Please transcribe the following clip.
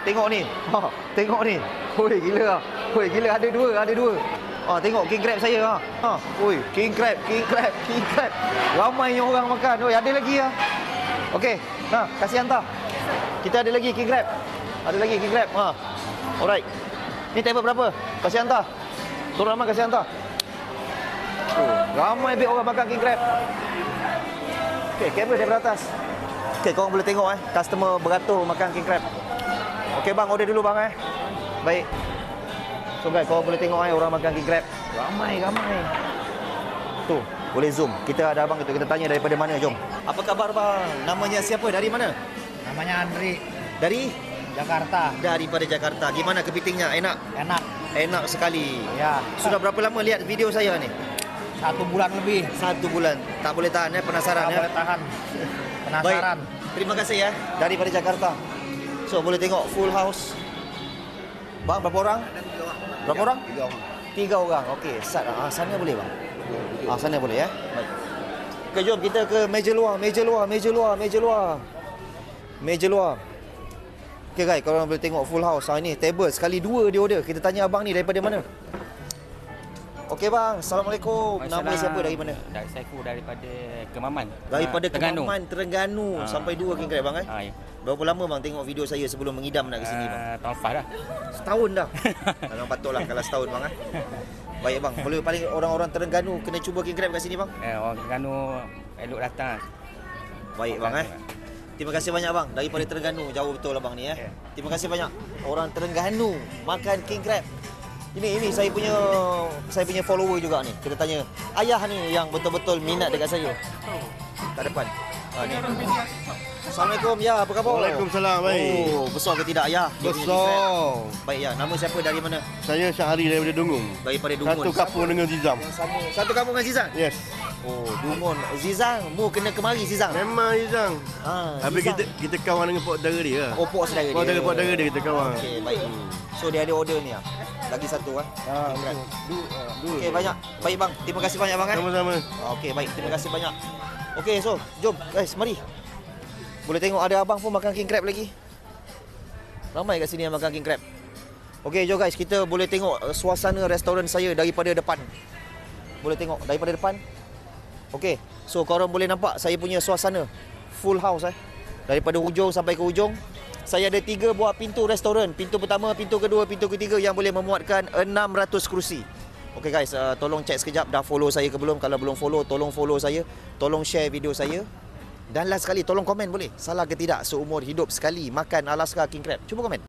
tengok ni. Ha, tengok ni. Oi, gila. Oi, gila, ada dua. Ha, tengok king crab saya ha. Ha, oi, king crab. Ramai orang makan. Oi, ada lagi ah. Okey, nah, kasih hantar. Kita ada lagi king crab. Ha. Alright. Ni table berapa? Kasih hantar. Tuan Rahman kasih hantar. Ramai bet orang makan king crab. Okey, kamera daripada atas. Okey, korang boleh tengok customer beratur makan king crab. Okey bang, order dulu bang Baik. So guys, korang boleh tengok orang makan king crab. Ramai. Tu, boleh zoom. Kita ada abang kita tanya daripada mana, jom. Apa khabar bang? Namanya siapa? Dari mana? Namanya Andri. Dari Jakarta. Daripada Jakarta. Gimana kepitingnya? Enak? Enak sekali. Ya. Sudah berapa lama lihat video saya ni? 1 bulan lebih. 1 bulan. Tak boleh tahan penasaran Tak boleh tahan. Penasaran. Baik. Terima kasih daripada Jakarta. So boleh tengok full house. Bang, berapa orang? Berapa orang? 3 orang. Okey, sana boleh bang. Sana boleh Baik. Okey, jom kita ke meja luar. Okey guys, korang boleh tengok full house. Ini table sekali 2 dia order. Kita tanya abang ni daripada mana? Okey bang, Assalamualaikum. Nama siapa, dari mana? Dari Saifu, daripada Kemaman. Daripada Kemaman, Terengganu. Sampai 2 king crab bang Ya. Berapa lama bang tengok video saya sebelum mengidam nak ke sini bang? Tahun lepas dah. Setahun dah. Memang patutlah kalau setahun bang Baik bang, boleh paling orang-orang Terengganu kena cuba king crab kat sini bang? Orang Terengganu elok datang. Baik bang Terima kasih banyak bang daripada Terengganu. Jauh betul lah bang ni Terima kasih banyak. Orang Terengganu makan king crab. Ini saya punya follower juga ni. Kita tanya ayah ni yang betul-betul minat dekat saya. Kat depan. Ni. Assalamualaikum ya, apa khabar? Waalaikumsalam, baik. Oh, besar ke tidak ya? Besar. Baik ya, nama siapa, dari mana? Saya Syahari daripada Dungun. Daripada Dungun. Satu kampung dengan Zizam. Satu kampung dengan Zizang? Yes. Oh, Dungun. Zizang, mu kena kemari Zizang. Memang Zizang. Habis Zizang. kita kawan dengan pok saudara dia. Oh, pok saudara dia. Pok saudara dia kita kawan. Okey, baik. So dia ada order ni Lagi satu Okey, banyak. Baik bang, terima kasih banyak bang Sama-sama. Okey, baik, terima kasih banyak. Okey, so jom guys, mari. Boleh tengok ada abang pun makan king crab lagi. Ramai kat sini yang makan king crab. Okey, jom guys, kita boleh tengok suasana restoran saya daripada depan. Boleh tengok daripada depan. Okey, so korang boleh nampak saya punya suasana full house daripada hujung sampai ke hujung. Saya ada 3 buah pintu restoran. Pintu pertama, pintu kedua, pintu ketiga yang boleh memuatkan 600 kerusi. Okey guys, tolong cek sekejap dah follow saya ke belum. Kalau belum follow, tolong follow saya. Tolong share video saya. Dan last sekali, tolong komen boleh. Salah ke tidak seumur hidup sekali makan Alaska king crab? Cuba komen.